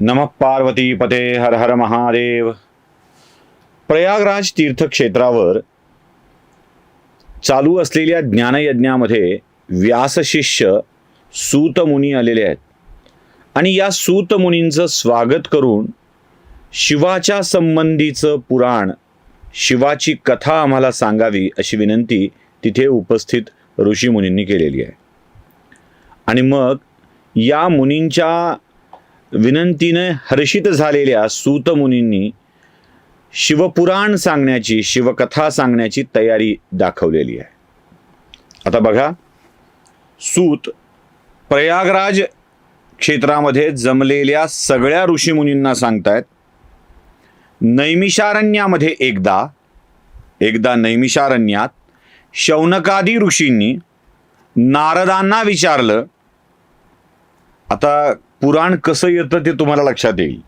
नमः पार्वती पते हर हर महादेव. प्रयागराज तीर्थक्षेत्रावर चालू असलेल्या ज्ञानयज्ञामध्ये व्यासशिष्य सूत मुनी आलेले आहेत आणि या सूत मुनींचं स्वागत करून शिवाच्या संबंधीचं पुराण, शिवाची कथा आम्हाला सांगावी अशी विनंती तिथे उपस्थित ऋषी मुनींनी केलेली आहे. आणि मग या मुनींच्या विनंतीने हर्षित झालेल्या सूत मुनींनी शिवपुराण सांगण्याची, शिवकथा सांगण्याची तयारी दाखवलेली आहे. आता बघा, सूत प्रयागराज क्षेत्रामध्ये जमलेल्या सगळ्या ऋषीमुनींना सांगतायत, नैमिषारण्यामध्ये एकदा नैमिषारण्यात शौनकादी ऋषींनी नारदांना विचारलं. आता पुराण कसं येतं ते तुम्हाला लक्षात येईल.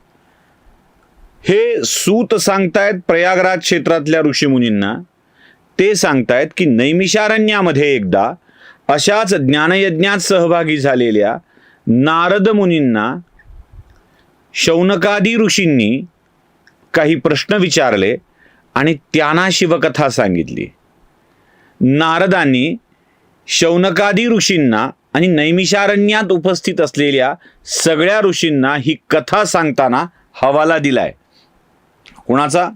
हे सूत सांगतायत प्रयागराज क्षेत्रातल्या ऋषीमुनींना. ते सांगतायत की नैमिषारण्यामध्ये एकदा अशाच ज्ञानयज्ञात सहभागी झालेल्या नारद मुनींना शौनकादी ऋषींनी काही प्रश्न विचारले आणि त्यांना शिवकथा सांगितली. नारदांनी शौनकादी ऋषींना आणि नैमिषारण्यात उपस्थित असलेल्या सगळ्या ऋषींना ही कथा सांगताना हवाला दिलाय. कोणाचा?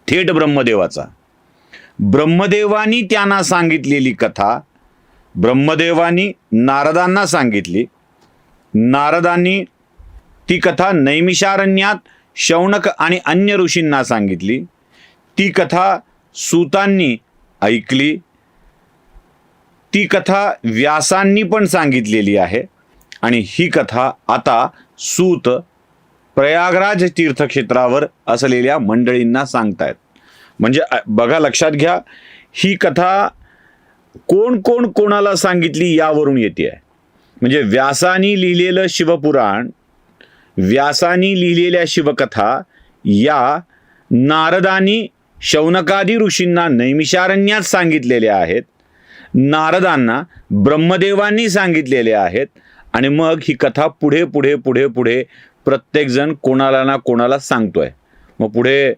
थेट ब्रह्मदेवाचा. ब्रह्मदेवानी त्यांना सांगितलेली कथा ब्रह्मदेवानी नारदांना सांगितली. नारदांनी ती कथा नैमिषारण्यात शौनक आणि अन्य ऋषींना सांगितली. ती कथा सूतांनी ऐकली. ती कथा व्यासांनी पण सांगितलेली आहे आणि ही कथा आता सूत प्रयागराज तीर्थक्षेत्रावर असलेल्या मंडळींना सांगतायत. म्हणजे बघा, लक्षात घ्या, ही कथा कोण कोण कोणाला सांगितली यावरून येते आहे. म्हणजे व्यासानी लिहिलेलं शिवपुराण, व्यासानी लिहिलेल्या शिवकथा या नारदांनी शौनकादी ऋषींना नैमिषारण्यात सांगितलेल्या आहेत, नारदांना ब्रह्मदेवांनी सांगितलेले आहेत. आणि मग ही कथा पुढे पुढे पुढे पुढे प्रत्येकजण कोणाला ना कोणाला सांगतोय. मग पुढे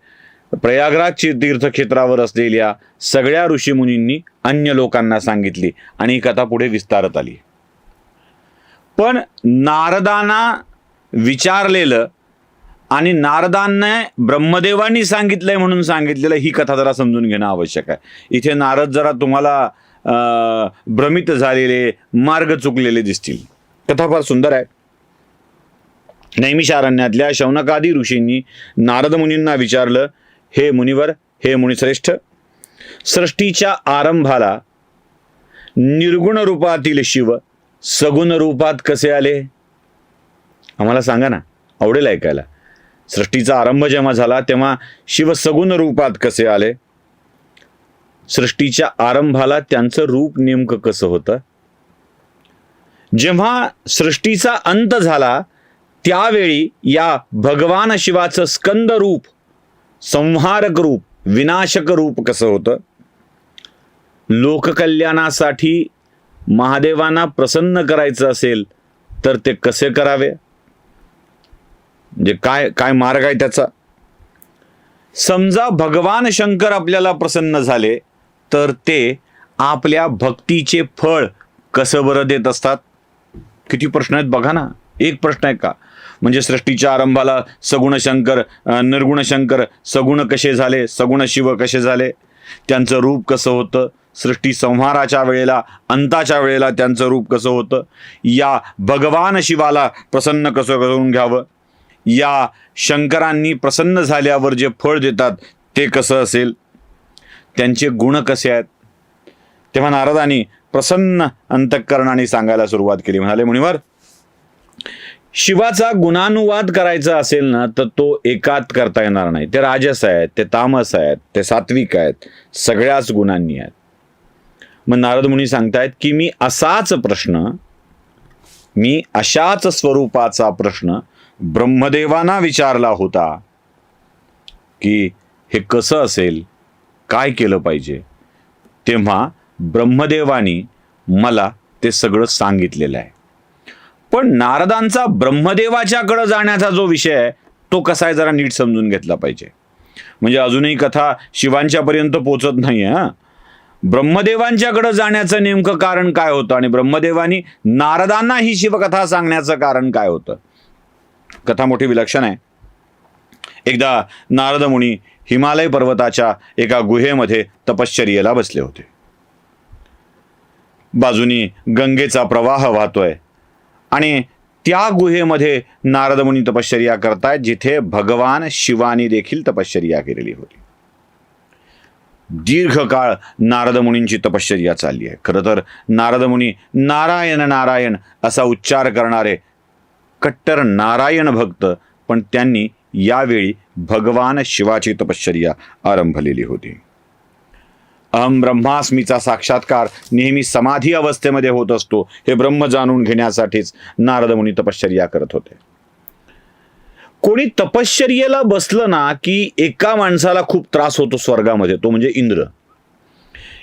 प्रयागराज तीर्थक्षेत्रावर असलेल्या सगळ्या ऋषीमुनींनी अन्य लोकांना सांगितली आणि ही कथा पुढे विस्तारत आली. पण नारदांना विचारलेलं आणि नारदांना ब्रह्मदेवांनी सांगितलंय म्हणून सांगितलेलं, ही कथा जरा समजून घेणं आवश्यक आहे. इथे नारद जरा तुम्हाला भ्रमित झालेले, मार्ग चुकलेले दिसतील. कथा फार सुंदर आहे. नैमिषारण्यातल्या शौनकादी ऋषींनी नारद मुनींना विचारलं, हे मुनिवर, हे मुनिश्रेष्ठ, सृष्टीच्या आरंभाला निर्गुण रूपातील शिव सगुण रूपात कसे आले? आम्हाला सांगा ना, आवडेल ऐकायला. सृष्टीचा आरंभ जेव्हा झाला तेव्हा शिव सगुण रूपात कसे आले? सृष्टीच्या आरंभाला त्यांचं रूप नेमकं कसं होतं? जेव्हा सृष्टीचा अंत झाला त्यावेळी या भगवान शिवाचं स्कंद रूप, संहारक रूप, विनाशक रूप कसं होतं? लोककल्याणासाठी महादेवांना प्रसन्न करायचं असेल तर ते कसे करावे? म्हणजे काय मार्ग आहे त्याचा? समजा भगवान शंकर आपल्याला प्रसन्न झाले तर ते आपल्या भक्तीचे फळ कसं बरं देत असतात? किती प्रश्न आहेत बघा ना. एक प्रश्न आहे का? म्हणजे सृष्टीच्या आरंभाला सगुण शंकर, निर्गुण शंकर सगुण कसे झाले? सगुण शिव कसे झाले? त्यांचं रूप कसं होतं? सृष्टी संहाराच्या वेळेला, अंताच्या वेळेला त्यांचं रूप कसं होतं? या भगवान शिवाला प्रसन्न कसं करून घ्यावं? या शंकरांनी प्रसन्न झाल्यावर जे फळ देतात ते कसं असेल? त्यांचे गुण कसे आहेत? तेव्हा नारदांनी प्रसन्न अंतःकरणाने सांगायला सुरुवात केली. म्हणाले, मुनिवर, शिवाचा गुणानुवाद करायचा असेल ना तर तो एकात करता येणार नाही. ते राजस आहेत, ते तामस आहेत, ते सात्विक आहेत, सगळ्याच गुणांनी आहेत. मग नारद मुनी सांगतायत की मी अशाच स्वरूपाचा प्रश्न ब्रह्मदेवांना विचारला होता की हे कसं असेल, काय केलं पाहिजे. तेव्हा ब्रह्मदेवानी मला ते सगळं सांगितलेलं आहे. पण नारदांचा ब्रह्मदेवाच्याकडे जाण्याचा जो विषय आहे तो कसा आहे जरा नीट समजून घेतला पाहिजे. म्हणजे अजूनही कथा शिवांच्यापर्यंत पोचत नाहीये. हा, ब्रह्मदेवांच्याकडे जाण्याचं नेमकं कारण काय होतं आणि ब्रह्मदेवानी नारदांना ही शिवकथा सांगण्याचं कारण काय होतं. कथा मोठी विलक्षण आहे. एकदा नारद मुनी हिमालय पर्वताच्या एका गुहेमध्ये तपश्चर्येला बसले होते. बाजूनी गंगेचा प्रवाह वाहतोय आणि त्या गुहेमध्ये नारद मुनी तपश्चर्या करतायत जिथे भगवान शिवानी देखील तपश्चर्या केलेली होती. दीर्घकाळ नारद मुनींची तपश्चर्या चालली आहे. खरं तर नारद मुनी नारायण नारायण असा उच्चार करणारे कट्टर नारायण भक्त, पण त्यांनी यावेळी भगवान शिवाची तपश्चर्या आरंभलेली होती. अहम ब्रह्मास्मीचा साक्षात्कार नेहमी समाधी अवस्थेमध्ये होत असतो हे ब्रह्म जाणून घेण्यासाठीच नारद मुनी तपश्चर्या करत होते. कोणी तपश्चर्येला बसलं ना की एका माणसाला खूप त्रास होतो स्वर्गामध्ये, तो म्हणजे इंद्र.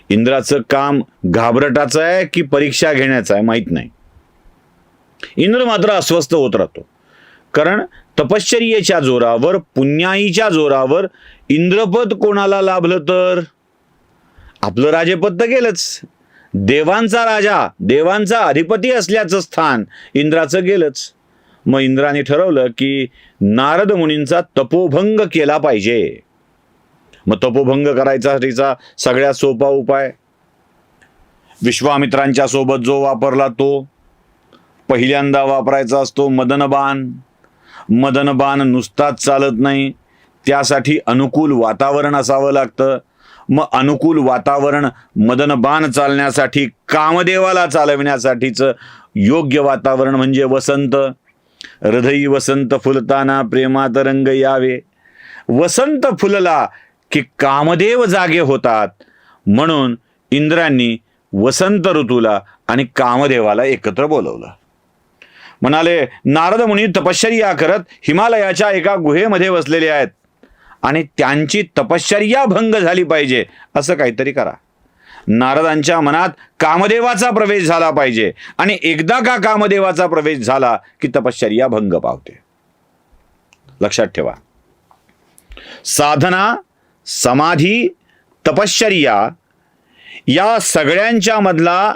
इंद्राचं काम घाबरटाचं आहे की परीक्षा घेण्याचं आहे माहीत नाही. इंद्र मात्र अस्वस्थ होत राहतो, कारण तपश्चर्येच्या जोरावर, पुण्याईच्या जोरावर इंद्रपद कोणाला लाभलं तर आपलं राजेपद तर गेलंच. देवांचा राजा, देवांचा अधिपती असल्याचं स्थान इंद्राचं गेलंच. मग इंद्राने ठरवलं की नारद मुनींचा तपोभंग केला पाहिजे. मग तपोभंग करायसाठीचा सगळ्यात सोपा उपाय विश्वामित्रांच्या सोबत जो वापरला तो पहिल्यांदा वापरायचा असतो मदनबाण. मदनबाण नुसताच चालत नाही, त्यासाठी अनुकूल वातावरण असावं लागतं. मग अनुकूल वातावरण मदनबाण चालण्यासाठी, कामदेवाला चालविण्यासाठीचं योग्य वातावरण म्हणजे वसंत. हृदयी वसंत फुलताना प्रेमात रंग यावे. वसंत फुलला की कामदेव जागे होतात, म्हणून इंद्रांनी वसंत ऋतूला आणि कामदेवाला एकत्र बोलवलं. म्हणाले, नारद मुनी तपश्चर्या करत हिमालयाच्या एका गुहेमध्ये बसलेले आहेत आणि त्यांची तपश्चर्या भंग झाली पाहिजे असं काहीतरी करा. नारदांच्या मनात कामदेवाचा प्रवेश झाला पाहिजे आणि एकदा का कामदेवाचा प्रवेश झाला की तपश्चर्या भंग पावते. लक्षात ठेवा, साधना, समाधी, तपश्चर्या या सगळ्यांच्या मधला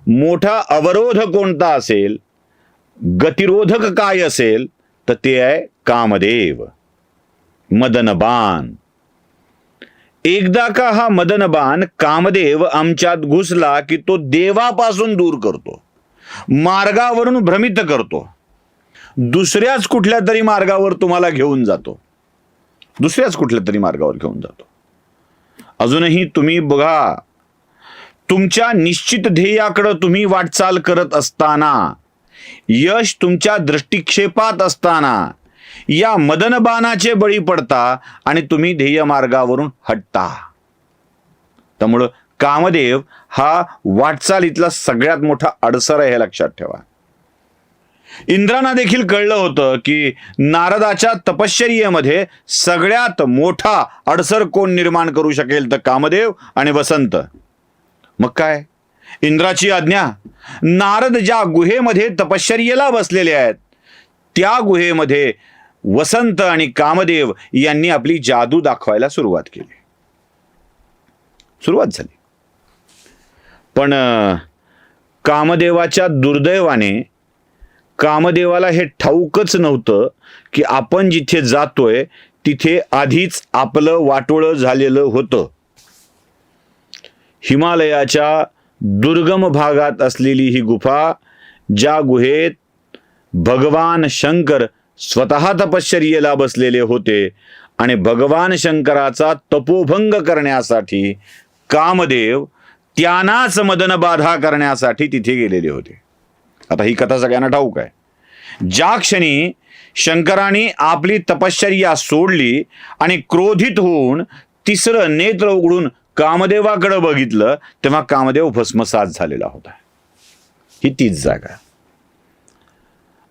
मोठा अवरोध कोणता असेल, गतिरोधक काय असेल, तर ते आहे कामदेव, मदनबाण. एकदा का हा मदनबाण कामदेव आमच्यात घुसला की तो देवापासून दूर करतो, मार्गावरून भ्रमित करतो, दुसऱ्याच कुठल्या तरी मार्गावर तुम्हाला घेऊन जातो, दुसऱ्याच कुठल्या तरी मार्गावर घेऊन जातो. अजूनही तुम्ही बघा, तुमच्या निश्चित ध्येयाकडे तुम्ही वाटचाल करत असताना, यश तुमच्या दृष्टिक्षेपात असताना या मदनबाणाचे बळी पडता आणि तुम्ही ध्येय मार्गावरून हटता. त्यामुळं कामदेव हा वाटचालीतला सगळ्यात मोठा अडसर आहे, हे लक्षात ठेवा. इंद्रांना देखील कळलं होतं की नारदाच्या तपश्चर्येमध्ये सगळ्यात मोठा अडसर कोण निर्माण करू शकेल, तर कामदेव आणि वसंत. मग काय, इंद्राची आज्ञा. नारद ज्या गुहेमध्ये तपश्चर्येला बसलेले आहेत त्या गुहेमध्ये वसंत आणि कामदेव यांनी आपली जादू दाखवायला सुरुवात केली. सुरुवात झाली, पण कामदेवाच्या दुर्दैवाने कामदेवाला हे ठाऊकच नव्हतं की आपण जिथे जातोय तिथे आधीच आपलं वाटोळं झालेलं होतं. हिमालयाच्या दुर्गम भागात असलेली ही गुफा, ज्या गुहेत भगवान शंकर स्वतः तपश्चर्येला बसलेले होते आणि भगवान शंकराचा तपोभंग करण्यासाठी कामदेव त्यांनाच मदनबाधा करण्यासाठी तिथे गेलेले होते. आता ही कथा सगळ्यांना ठाऊक आहे. ज्या क्षणी शंकराने आपली तपश्चर्या सोडली आणि क्रोधित होऊन तिसरं नेत्र उघडून कामदेवाकडे बघितलं, तेव्हा कामदेव भस्मसात झालेला होता. ही तीच जागा.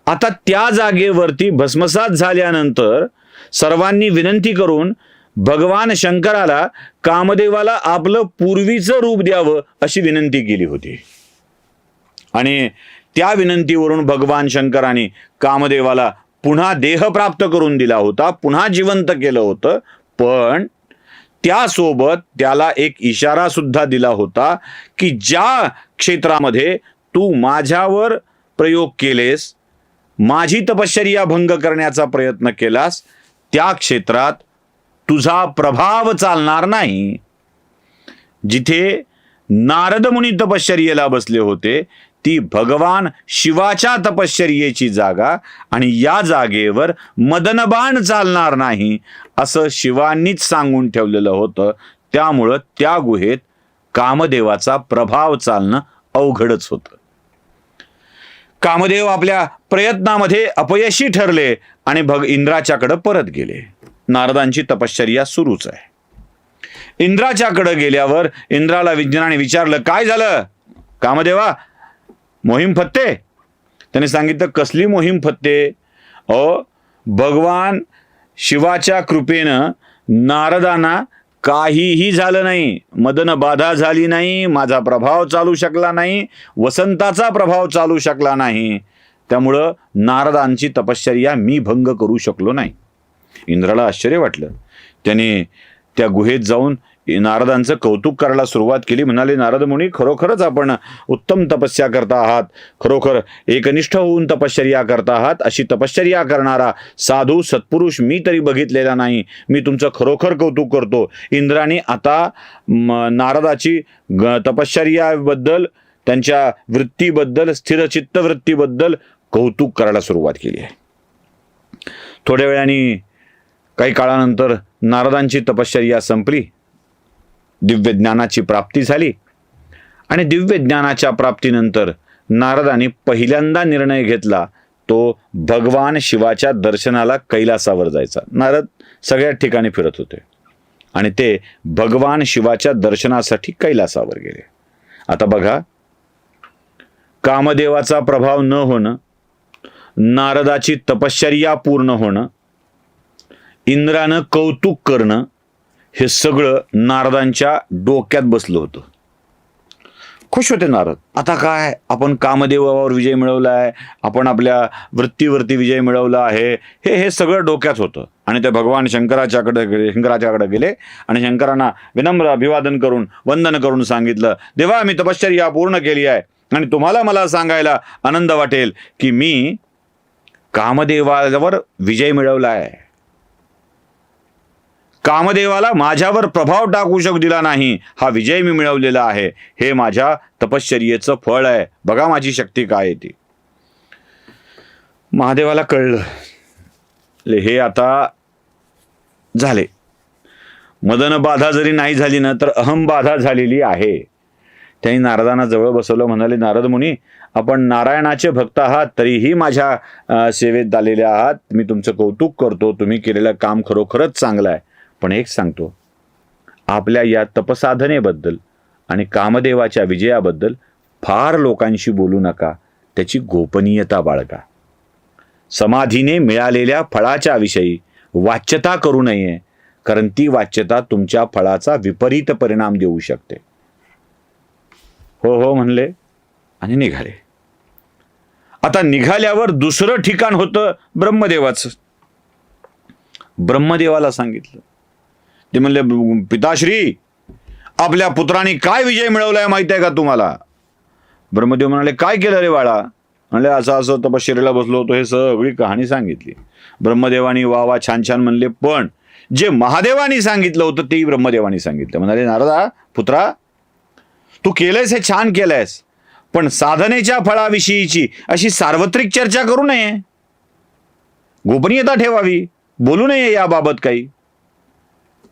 आता त्या जागेवरती भस्मसात झाल्यानंतर सर्वांनी विनंती करून भगवान शंकराला कामदेवाला आपलं पूर्वीचं रूप द्यावं अशी विनंती केली होती. आणि त्या विनंतीवरून भगवान शंकराने कामदेवाला पुन्हा देह प्राप्त करून दिला होता, पुन्हा जिवंत केलं होतं. पण त्यासोबत त्याला एक इशारा सुद्धा दिला होता की ज्या क्षेत्रामध्ये तू माझ्यावर प्रयोग केलेस, माझी तपश्चर्या भंग करण्याचा प्रयत्न केलास, त्या क्षेत्रात तुझा प्रभाव चालणार नाही. जिथे नारद मुनी तपश्चर्येला बसले होते ती भगवान शिवाच्या तपश्चर्येची जागा, आणि या जागेवर मदनबाण चालणार नाही असं शिवांनीच सांगून ठेवलेलं होतं. त्यामुळं त्या गुहेत कामदेवाचा प्रभाव चालणं अवघडच होतं. कामदेव आपल्या प्रयत्नामध्ये अपयशी ठरले आणि इंद्राच्याकडे परत गेले. नारदांची तपश्चर्या सुरूच आहे. इंद्राच्याकडे गेल्यावर इंद्राला विज्ञानाने विचारलं, काय झालं कामदेवा, मोहीम फत्ते? त्याने सांगितलं, कसली मोहीम फत्ते? भगवान शिवाच्या कृपेनं नारदांना काहीही झालं नाही, मदन बाधा झाली नाही, माझा प्रभाव चालू शकला नाही, वसंताचा प्रभाव चालू शकला नाही, त्यामुळं नारदांची तपश्चर्या मी भंग करू शकलो नाही. इंद्राला आश्चर्य वाटलं. त्याने त्या गुहेत जाऊन नारदांचं कौतुक करायला सुरुवात केली. म्हणाले, नारद मुनी, खरोखरच आपण उत्तम तपस्या करता आहात, खरोखर एकनिष्ठ होऊन तपश्चर्या करता आहात. अशी तपश्चर्या करणारा साधू सत्पुरुष मी तरी बघितलेला नाही. मी तुमचं खरोखर कौतुक करतो. इंद्राने आता नारदाची तपश्चर्याबद्दल, त्यांच्या वृत्तीबद्दल, स्थिरचित्त वृत्तीबद्दल कौतुक करायला सुरुवात केली आहे. थोड्या वेळाने, काही काळानंतर नारदांची तपश्चर्या संपली, दिव्य ज्ञानाची प्राप्ती झाली. आणि दिव्य ज्ञानाच्या प्राप्तीनंतर नारदांनी पहिल्यांदा निर्णय घेतला तो भगवान शिवाच्या दर्शनाला कैलासावर जायचा. नारद सगळ्या ठिकाणी फिरत होते आणि ते भगवान शिवाच्या दर्शनासाठी कैलासावर गेले. आता बघा, कामदेवाचा प्रभाव न होणं, नारदाची तपश्चर्या पूर्ण होणं, इंद्रानं कौतुक करणं, हे सगळं नारदांच्या डोक्यात बसलं होतं. खुश होते नारद. आता काय, आपण कामदेवावर विजय मिळवला आहे, आपण आपल्या वृत्तीवरती विजय मिळवला आहे, हे सगळं डोक्यात होतं. आणि ते भगवान शंकराच्याकडे गेले आणि शंकरांना विनम्र अभिवादन करून, वंदन करून सांगितलं, देवा, मी तपश्चर्या पूर्ण केली आहे आणि तुम्हाला मला सांगायला आनंद वाटेल की मी कामदेवावर विजय मिळवला आहे. कामदेवाला माझ्यावर प्रभाव टाकू शकू दिला नाही, हा विजय मी मिळवलेला आहे. हे माझ्या तपश्चर्येचं फळ आहे. बघा माझी शक्ती काय आहे ती. महादेवाला कळलं, हे आता झाले. मदन बाधा जरी नाही झाली ना, तर अहम बाधा झालेली आहे. त्यांनी नारदांना जवळ बसवलं. म्हणाले, नारद मुनी, आपण नारायणाचे भक्त आहात, तरीही माझ्या सेवेत आलेले आहात. मी तुमचं कौतुक करतो. तुम्ही केलेलं काम खरोखरच चांगलं आहे. पण एक सांगतो, आपल्या या तपसाधनेबद्दल आणि कामदेवाच्या विजयाबद्दल फार लोकांशी बोलू नका. त्याची गोपनीयता बाळगा. समाधीने मिळालेल्या फळाच्या विषयी वाच्यता करू नये, कारण ती वाच्यता तुमच्या फळाचा विपरीत परिणाम देऊ शकते. हो हो म्हणले आणि निघाले. आता निघाल्यावर दुसरं ठिकाण होतं ब्रह्मदेवाचं. ब्रह्मदेवाला सांगितलं. ते म्हणले, पिताश्री, आपल्या पुत्राने काय विजय मिळवलाय माहिती आहे का तुम्हाला? ब्रह्मदेव म्हणाले, काय केलं रे बाळा? म्हणले, असं असं तपश्चर्येला बसलो होतो. हे सगळी कहाणी सांगितली. ब्रह्मदेवानी वा वा छान छान म्हणले, पण जे महादेवानी सांगितलं होतं तेही ब्रह्मदेवानी सांगितलं. म्हणाले, नारदा पुत्रा, तू केलंयस हे छान केलंयस, पण साधनेच्या फळाविषयीची अशी सार्वत्रिक चर्चा करू नये. गोपनीयता ठेवावी, बोलू नये याबाबत काही.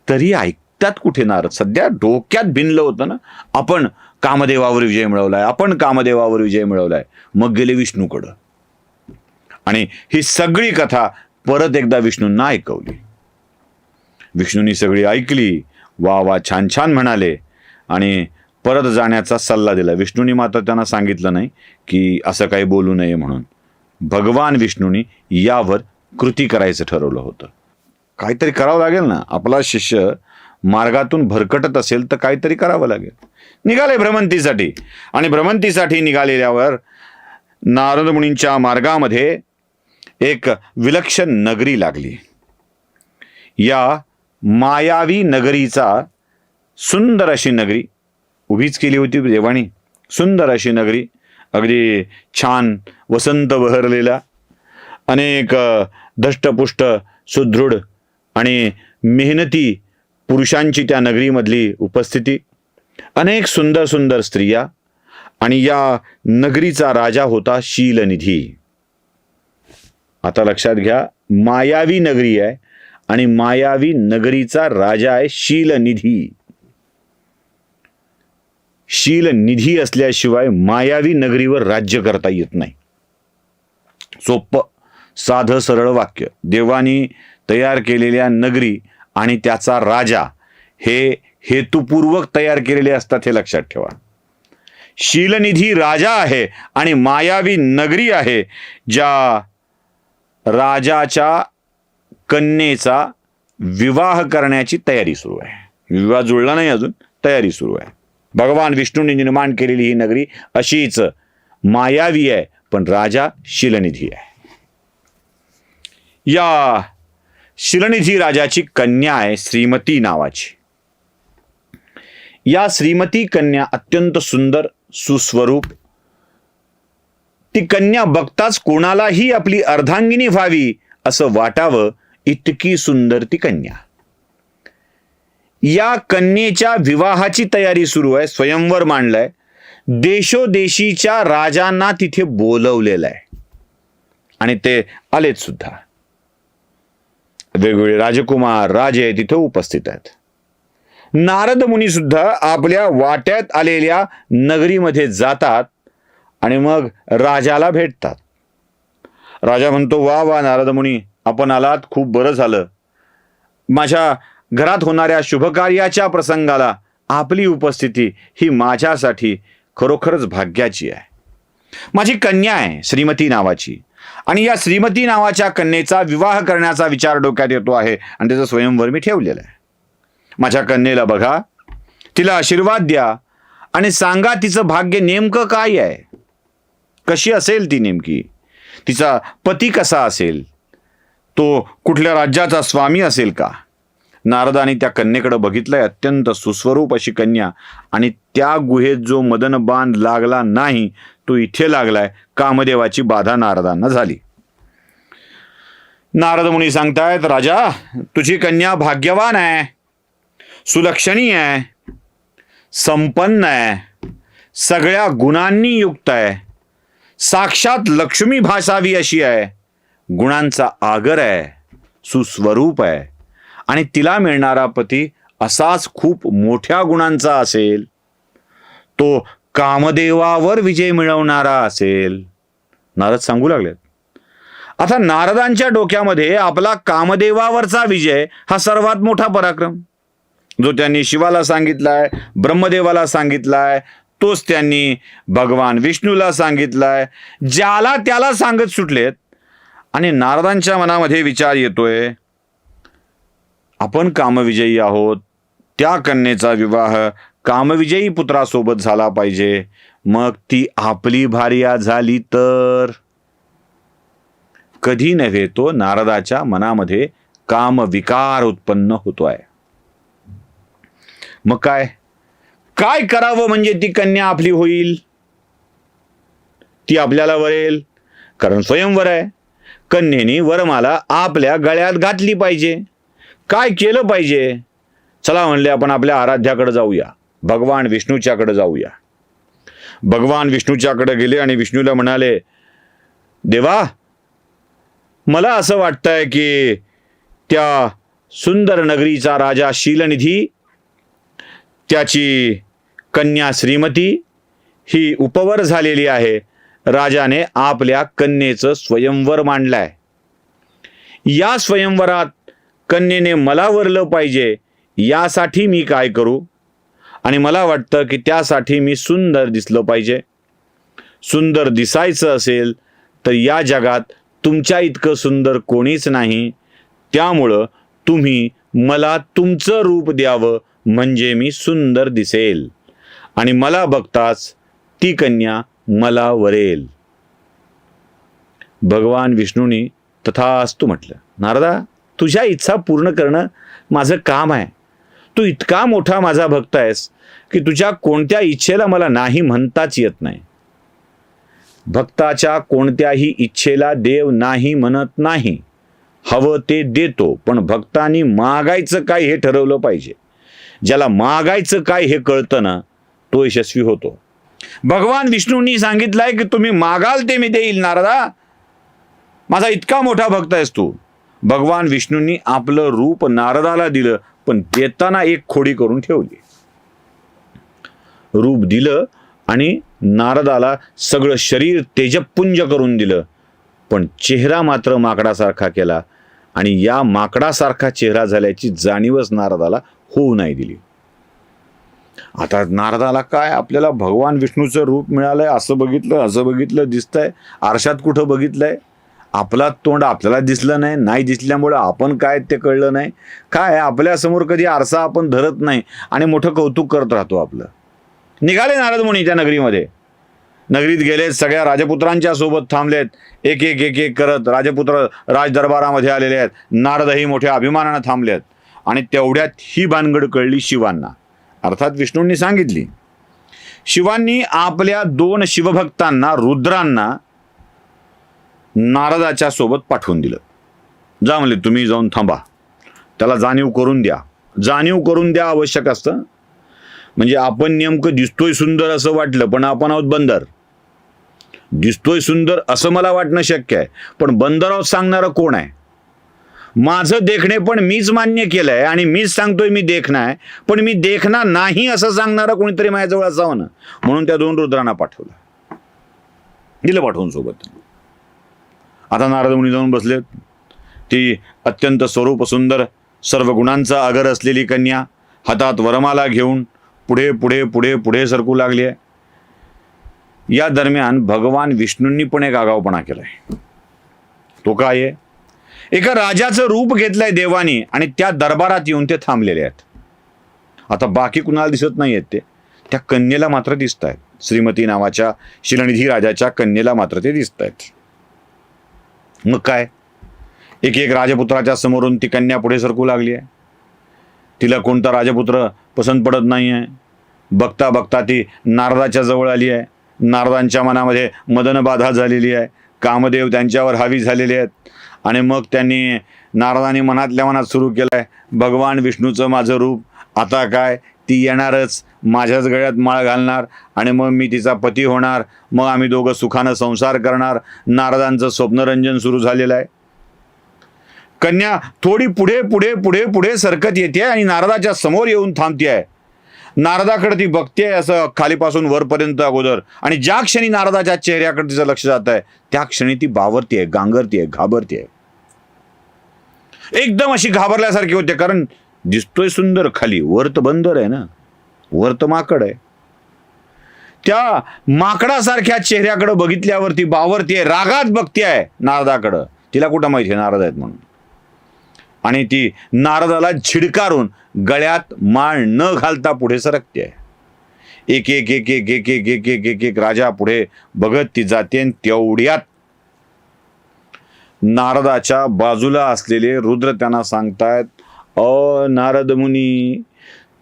तरी ऐकतात कुठे नारद? सध्या डोक्यात भिनलं होतं ना, आपण कामदेवावर विजय मिळवलाय, आपण कामदेवावर विजय मिळवलाय. मग गेले विष्णूकडं आणि ही सगळी कथा परत एकदा विष्णूंना ऐकवली. विष्णूंनी सगळी ऐकली, वा वा छान छान म्हणाले आणि परत जाण्याचा सल्ला दिला. विष्णूंनी मात्र त्यांना सांगितलं नाही की असं काही बोलू नये म्हणून. भगवान विष्णूंनी यावर कृती करायचं ठरवलं होतं. काहीतरी करावं लागेल ना. आपला शिष्य मार्गातून भरकटत असेल तर काहीतरी करावं लागेल. निघाले भ्रमंतीसाठी. आणि भ्रमंतीसाठी निघालेल्यावर नारद मुनींच्या मार्गामध्ये एक विलक्षण नगरी लागली. या मायावी नगरीचा, सुंदर अशी नगरी उभीच केली होती देवानी. सुंदर अशी नगरी, अगदी छान वसंत बहरलेला, अनेक धष्टपुष्ट सुदृढ आणि मेहनती पुरुषांची त्या नगरीमधली उपस्थिती, अनेक सुंदर सुंदर स्त्रिया. आणि या नगरीचा राजा होता शीलनिधी. आता लक्षात घ्या, मायावी नगरी आहे आणि मायावी नगरीचा राजा आहे शीलनिधी. शीलनिधी असल्याशिवाय मायावी नगरीवर राज्य करता येत नाही. सोपं साधं सरळ वाक्य. देवानी तयार केलेल्या नगरी आणि त्याचा राजा हे हेतुपूर्वक तयार केलेले असतात, हे लक्षात ठेवा. शीलनिधी राजा आहे आणि मायावी नगरी आहे. ज्या राजाच्या कन्येचा विवाह करण्याची तयारी सुरू आहे. विवाह जुळला नाही अजून, तयारी सुरू आहे. भगवान विष्णूंनी निर्माण केलेली ही नगरी अशीच मायावी आहे, पण राजा शीलनिधी आहे. या शीलनिधी राजाची कन्या आहे श्रीमती नावाची. या श्रीमती कन्या अत्यंत सुंदर, सुस्वरूप. ती कन्या बघताच कोणालाही आपली अर्धांगिनी व्हावी असं वाटावं इतकी सुंदर ती कन्या. या कन्येच्या विवाहाची तयारी सुरू आहे. स्वयंवर मांडलाय. देशोदेशीच्या राजांना तिथे बोलवलेलं आहे आणि ते आलेत सुद्धा. वेगवेगळे राजकुमार, राजे तिथे उपस्थित आहेत. नारद मुनी सुद्धा आपल्या वाट्यात आलेल्या नगरीमध्ये जातात आणि मग राजाला भेटतात. राजा म्हणतो, वा वा नारद मुनी, आपण आलात, खूप बरं झालं. माझ्या घरात होणाऱ्या शुभकार्याच्या प्रसंगाला आपली उपस्थिती ही माझ्यासाठी खरोखरच भाग्याची आहे. माझी कन्या आहे श्रीमती नावाची आणि या श्रीमती नावाच्या कन्येचा विवाह करण्याचा विचार डोक्यात येतो आहे आणि त्याचं स्वयंवर मी ठेवलेलं आहे. माझ्या कन्येला बघा, तिला आशीर्वाद द्या आणि सांगा तिचं भाग्य नेमकं काय आहे, कशी असेल ती नेमकी, तिचा पती कसा असेल, तो कुठल्या राज्याचा स्वामी असेल का. नारदाने त्या कन्येकडे बघितलंय. अत्यंत सुस्वरूप अशी कन्या आणि त्या गुहेत जो मदनबाण लागला नाही तो इथे लागलाय. कामदेवाची बाधा नारदांना झाली. नारद मुनी सांगतायत, राजा तुझी कन्या भाग्यवान आहे, सुलक्षणी आहे, संपन्न आहे, सगळ्या गुणांनी युक्त आहे, साक्षात लक्ष्मी भासावी अशी आहे, गुणांचा आगर आहे, सुस्वरूप आहे आणि तिला मिळणारा पती असाच खूप मोठ्या गुणांचा असेल, तो कामदेवावर विजय मिळवणारा असेल. नारद सांगू लागलेत. आता नारदांच्या डोक्यामध्ये आपला कामदेवावरचा विजय हा सर्वात मोठा पराक्रम, जो त्यांनी शिवाला सांगितलाय, ब्रह्मदेवाला सांगितलाय, तोच त्यांनी भगवान विष्णूला सांगितलाय, ज्याला त्याला सांगत सुटलेत. आणि नारदांच्या मनामध्ये विचार येतोय, आपण कामविजयी आहोत, त्या कन्येचा विवाह कामविजयी पुत्रासोबत झाला पाहिजे. मग ती आपली भार्या झाली तर. कधी नव्हे तो नारदाच्या मनामध्ये कामविकार उत्पन्न होतोय. मग काय काय करावं म्हणजे ती कन्या आपली होईल, ती आपल्याला वरेल. कारण स्वयंवर आहे. कन्येने वरमाला आपल्या गळ्यात घातली पाहिजे. काय केलं पाहिजे? चला म्हणले, आपण आपल्या आराध्याकडे जाऊया, भगवान विष्णूच्याकडे जाऊया. भगवान विष्णूच्याकडे गेले आणि विष्णूला म्हणाले, देवा, मला असं वाटतंय की त्या सुंदर नगरीचा राजा शीलनिधी, त्याची कन्या श्रीमती ही उपवर झालेली आहे. राजाने आपल्या कन्येचं स्वयंवर मांडलाय. या स्वयंवरात कन्येने मला वरलं पाहिजे, यासाठी मी काय करू? आणि मला वाटतं की त्यासाठी मी सुंदर दिसलं पाहिजे. सुंदर दिसायचं असेल तर या जगात तुमच्या इतकं सुंदर कोणीच नाही. त्यामुळं तुम्ही मला तुमचं रूप द्यावं, म्हणजे मी सुंदर दिसेल. आणि मला बघताच ती कन्या मला वरेल. भगवान विष्णूंनी तथास्तु म्हटलं. नारदा, तुझ्या इच्छा पूर्ण करणं माझं काम आहे. तू इतका मोठा माझा भक्त आहेस की तुझ्या कोणत्या इच्छेला मला नाही म्हणताच येत नाही. भक्ताच्या कोणत्याही इच्छेला देव नाही म्हणत नाही. हवं ते देतो, पण भक्तांनी मागायचं काय हे ठरवलं पाहिजे. ज्याला मागायचं काय हे कळतं ना, तो यशस्वी होतो. भगवान विष्णूंनी सांगितलंय की तुम्ही मागाल ते मी देईल. नारदा, माझा इतका मोठा भक्त आहेस तू. भगवान विष्णूंनी आपलं रूप नारदाला दिलं, पण देताना एक खोडी करून ठेवली. रूप दिलं आणि नारदाला सगळं शरीर तेजपुंज करून दिलं, पण चेहरा मात्र माकडासारखा केला. आणि या माकडासारखा चेहरा झाल्याची जाणीवच नारदाला होऊ नाही दिली. आता नारदाला काय, आपल्याला भगवान विष्णूचं रूप मिळालंय, असं बघितलं दिसतंय. आरशात कुठं बघितलंय? आपला तोंड आपल्याला दिसलं नाही दिसल्यामुळं आपण काय ते कळलं नाही. काय आपल्यासमोर कधी आरसा आपण धरत नाही आणि मोठं कौतुक करत राहतो आपलं. निघाले नारद मुनी त्या नगरीमध्ये. नगरीत गेलेत, सगळ्या राजपुत्रांच्या सोबत थांबलेत. एक एक एक एक करत राजपुत्र राजदरबारामध्ये आलेले आहेत. नारदही मोठ्या अभिमानानं थांबलेत. आणि तेवढ्यात ही भानगड कळली शिवांना, अर्थात विष्णूंनी सांगितली. शिवांनी आपल्या 2 शिवभक्तांना, रुद्रांना नारदाच्या सोबत पाठवून दिलं. जा म्हणले, तुम्ही जाऊन थांबा, त्याला जाणीव करून द्या आवश्यक असतं. म्हणजे आपण नेमकं दिसतोय सुंदर असं वाटलं, पण आपण आहोत बंदर. दिसतोय सुंदर असं मला वाटणं शक्य आहे, पण बंदर आहोत सांगणारं कोण आहे? माझं देखणे पण मीच मान्य केलंय आणि मीच सांगतोय मी देखणा आहे, पण मी देखणा नाही असं सांगणारं कोणीतरी माझ्याजवळ असावं ना. म्हणून त्या 2 रुद्रांना पाठवलं, दिलं पाठवून सोबत. आता नारद मुनी जाऊन बसलेत. ती अत्यंत स्वरूप सुंदर, सर्व गुणांचा अगर असलेली कन्या हातात वरमाला घेऊन पुढे पुढे पुढे पुढे सरकू लागली आहे. या दरम्यान भगवान विष्णूंनी पण एक आगाऊपणा केलाय. तो काय आहे? एका राजाचं रूप घेतलंय देवानी आणि त्या दरबारात येऊन ते थांबलेले आहेत. आता बाकी कुणाला दिसत नाहीयेत ते, त्या कन्येला मात्र दिसत आहेत. श्रीमती नावाच्या शिलनिधी राजाच्या कन्येला मात्र ते दिसत आहेत. मग काय, एक एक राजपुत्राच्या समोरून ती कन्या पुढे सरकू लागली आहे. तिला कोणता राजपुत्र पसंत पडत नाही आहे. बघता बघता ती नारदाच्या जवळ आली आहे. नारदांच्या मनामध्ये मदनबाधा झालेली आहे. कामदेव त्यांच्यावर हावी झालेले आहेत. आणि मग त्यांनी नारदांनी मनातल्या मनात सुरू केलं आहे, भगवान विष्णूचं माझं रूप, आता काय ती येणारच, माझ्याच गळ्यात माळ घालणार आणि मग मी तिचा पती होणार, मग आम्ही दोघं सुखानं संसार करणार. नारदांचं स्वप्नरंजन सुरू झालेलं आहे. कन्या थोडी पुढे पुढे पुढे पुढे सरकत येते आणि नारदाच्या समोर येऊन थांबते आहे. नारदाकडे ती बघते असं खालीपासून वरपर्यंत अगोदर, आणि ज्या क्षणी नारदाच्या चेहऱ्याकडे तिचं लक्ष जात आहे त्या क्षणी ती बावरते, गांगरते, घाबरते. एकदम अशी घाबरल्यासारखी होते, कारण दिसतोय सुंदर, खाली वर तर बंदर आहे ना, वर तर माकड आहे. त्या माकडासारख्या चेहऱ्याकडे बघितल्यावरती बावरती, रागात बघते आहे नारदाकडं. तिला कुठं माहिती आहे नारद आहेत म्हणून. आणि ती नारदाला झिडकारून गळ्यात माळ न घालता पुढे सरकते आहे. एक एक एक एक एक एक एक एक एक एक राजा पुढे बघत ती जाते. तेवढ्यात नारदाच्या बाजूला असलेले रुद्र त्यांना सांगतायत, नारद मुनी,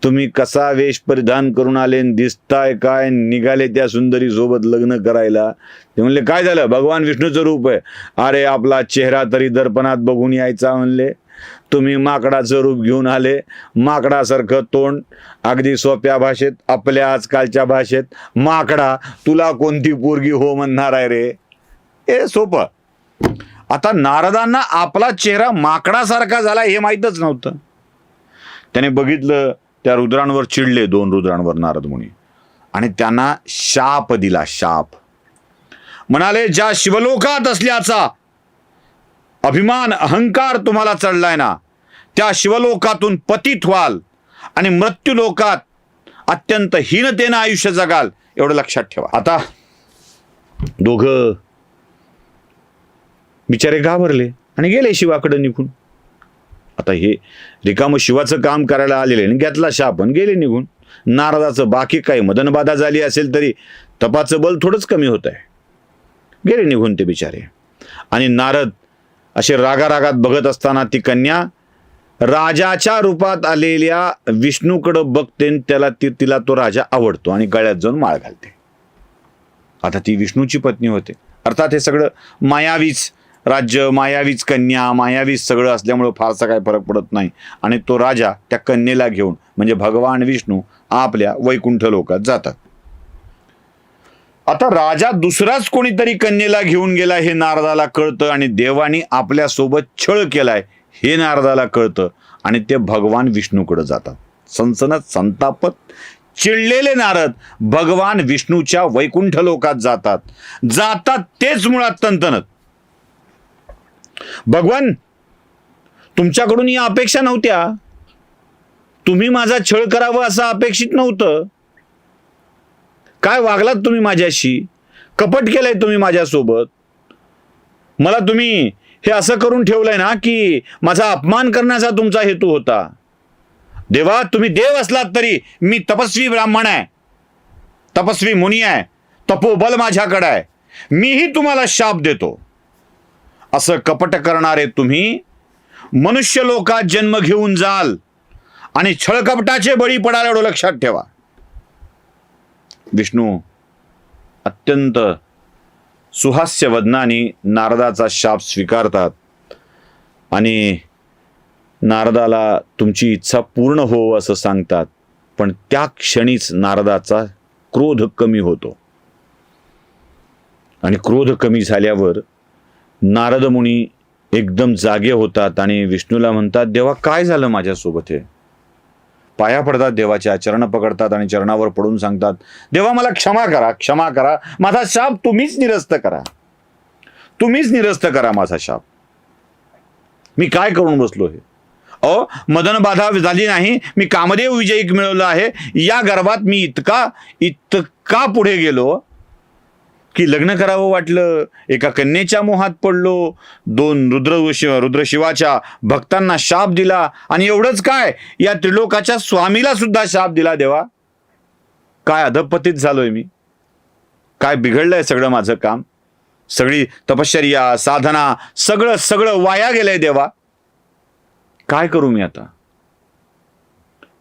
तुम्ही कसा वेश परिधान करून आले, दिसताय काय, निघाले त्या सुंदरी सोबत लग्न करायला? ते म्हणले, काय झालं? भगवान विष्णूचं रूप आहे. अरे आपला चेहरा तरी दर्पणात बघून यायचा म्हणले. तुम्ही माकडाचं रूप घेऊन आले, माकडासारखं तोंड, अगदी सोप्या भाषेत, आपल्या आजकालच्या भाषेत, माकडा तुला कोणती पोरगी हो म्हणणार आहे रे? हे सोपं. आता नारदांना आपला चेहरा माकडासारखा झाला हे माहीतच नव्हतं. त्याने बघितलं, त्या रुद्रांवर चिडले, 2 रुद्रांवर नारद मुनी, आणि त्यांना शाप दिला. शाप म्हणाले, ज्या शिवलोकात असल्याचा अभिमान अहंकार तुम्हाला चढलाय ना, त्या शिवलोकातून पतित व्हाल आणि मृत्यूलोकात अत्यंत हीनतेनं आयुष्य जगाल, एवढं लक्षात ठेवा. आता दोघं बिचारे घाबरले आणि गेले शिवाकडे निघून. आता हे रिकामं शिवाचं काम करायला आलेले आणि घेतला शाप आणि गेले निघून. नारदाचं बाकी काही मदनबाधा झाली असेल तरी तपाचं बल थोडंच कमी होत आहे. गेले निघून ते बिचारे. आणि नारद असे रागारागात बघत असताना ती कन्या राजाच्या रूपात आलेल्या विष्णूकडं बघते, तिला तो राजा आवडतो आणि गळ्यात जाऊन माळ घालते. आता ती विष्णूची पत्नी होते. अर्थात हे सगळं मायावीच राज्य, मायावीच कन्या, मायावीच सगळं असल्यामुळं फारसा काही फरक पडत नाही. आणि तो राजा त्या कन्येला घेऊन म्हणजे भगवान विष्णू आपल्या वैकुंठ लोकात जातात. आता राजा दुसराच कोणीतरी कन्येला घेऊन गेला हे नारदाला कळतं आणि देवानी आपल्यासोबत छळ केलाय हे नारदाला कळतं आणि ते भगवान विष्णूकडे जातात. सनसनत संतापत चिडलेले नारद भगवान विष्णूच्या वैकुंठ लोकात जातात तेच मुळात तनतनत. भगवान, तुमच्याकडून या अपेक्षा नव्हत्या. तुम्ही माझा छळ करावं असं अपेक्षित नव्हतं. काय वागलात तुम्ही माझ्याशी, कपट केलंय तुम्ही माझ्यासोबत. मला तुम्ही हे असं करून ठेवलंय ना की माझा अपमान करण्याचा तुमचा हेतू होता. देवा, तुम्ही देव असलात तरी मी तपस्वी ब्राह्मण आहे, तपस्वी मुनी आहे, तपोबल माझ्याकडे आहे, मीही तुम्हाला शाप देतो. असं कपट करणारे तुम्ही मनुष्य लोकात जन्म घेऊन जाल आणि छळकपटाचे बळी पडाल एवढं लक्षात ठेवा. विष्णू अत्यंत सुहास्य वदनाने नारदाचा शाप स्वीकारतात आणि नारदाला तुमची इच्छा पूर्ण हो असं सांगतात. पण त्या क्षणीच नारदाचा क्रोध कमी होतो आणि क्रोध कमी झाल्यावर नारद मुनी एकदम जागे होतात आणि विष्णूला म्हणतात, देवा काय झालं माझ्यासोबत हे. पाया पडतात, देवाच्या चरण पकडतात आणि चरणावर पडून सांगतात, देवा मला क्षमा करा, क्षमा करा, माझा शाप तुम्हीच निरस्त करा, तुम्हीच निरस्त करा माझा शाप. मी काय करून बसलो हे. मदन बाधा झाली नाही, मी कामदेव विजयी मिळवलं आहे या गर्वात मी इतका पुढे गेलो की लग्न करावं वाटलं, एका कन्येच्या मोहात पडलो, 2 रुद्रशिवाच्या भक्तांना शाप दिला आणि एवढंच काय या त्रिलोकाच्या स्वामीला सुद्धा शाप दिला. देवा, काय अधपतित झालोय मी, काय बिघडलंय सगळं माझं काम, सगळी तपश्चर्या साधना सगळं वाया गेलंय. देवा, काय करू मी आता.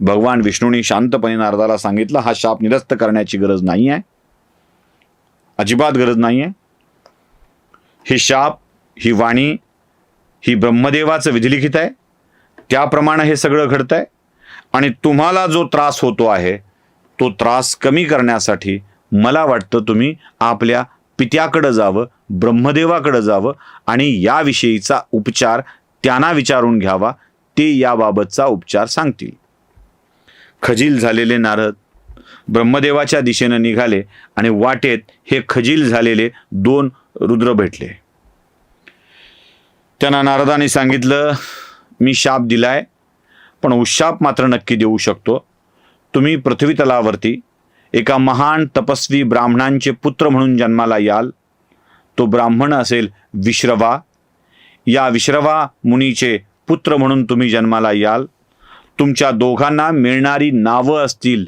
भगवान विष्णूंनी शांतपणे नारदाला सांगितलं, हा शाप निरस्त करण्याची गरज नाही आहे, अजिबात गरज नाहीये. हे शाप, ही वाणी, ही ब्रह्मदेवाचं विधिलिखित आहे, त्याप्रमाणे हे सगळं घडतंय. आणि तुम्हाला जो त्रास होतो आहे तो त्रास कमी करण्यासाठी मला वाटतं तुम्ही आपल्या पित्याकडे जावं, ब्रह्मदेवाकडे जावं आणि याविषयीचा उपचार त्यांना विचारून घ्यावा, ते याबाबतचा उपचार सांगतील. खजील झालेले नारद ब्रह्मदेवाच्या दिशेने निघाले आणि वाटेत हे खजील झालेले 2 रुद्र भेटले. त्यांना नारदाने सांगितलं, मी शाप दिलाय पण उशाप मात्र नक्की देऊ शकतो. तुम्ही पृथ्वी तलावरती एका महान तपस्वी ब्राह्मणांचे पुत्र म्हणून जन्माला याल. तो ब्राह्मण असेल विश्रवा. या विश्रवा मुनीचे पुत्र म्हणून तुम्ही जन्माला याल. तुमच्या दोघांना मिळणारी नावं असतील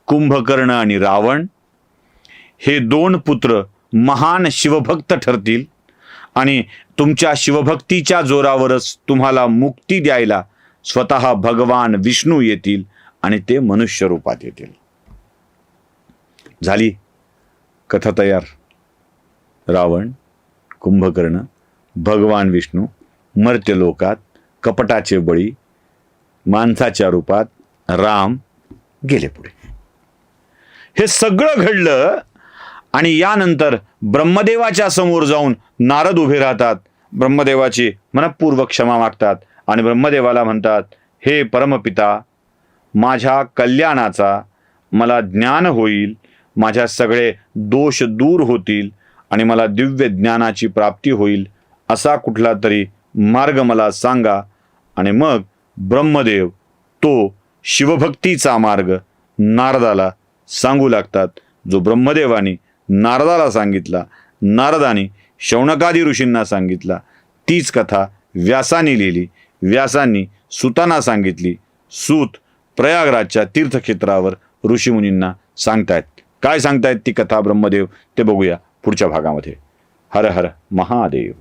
कुंभकर्ण आणि रावण. हे 2 पुत्र महान शिवभक्त ठरतील आणि तुमच्या शिवभक्तीच्या जोरावरच तुम्हाला मुक्ती द्यायला स्वतः भगवान विष्णू येतील आणि ते मनुष्य रूपात येतील. झाली कथा तयार. रावण, कुंभकर्ण, भगवान विष्णू मर्त्यलोकात कपटाचे बळी, माणसाच्या रूपात राम गेले पुढे. हे सगळं घडलं आणि यानंतर ब्रह्मदेवाच्या समोर जाऊन नारद उभे राहतात. ब्रह्मदेवाची मनपूर्वक क्षमा मागतात आणि ब्रह्मदेवाला म्हणतात, हे परमपिता, माझ्या कल्याणाचा मला ज्ञान होईल, माझ्या सगळे दोष दूर होतील आणि मला दिव्य ज्ञानाची प्राप्ती होईल असा कुठला तरी मार्ग मला सांगा. आणि मग ब्रह्मदेव तो शिवभक्तीचा मार्ग नारदाला सांगू लागतात, जो ब्रह्मदेवाने नारदाला सांगितला, नारदाने शौनकादी ऋषींना सांगितला. तीच कथा व्यासाने लिहिली, व्यासांनी सूतांना सांगितली. सूत प्रयागराजच्या तीर्थक्षेत्रावर ऋषीमुनींना सांगतायत. काय सांगतायत ती कथा ब्रह्मदेव ते बघूया पुढच्या भागामध्ये. हर हर महादेव.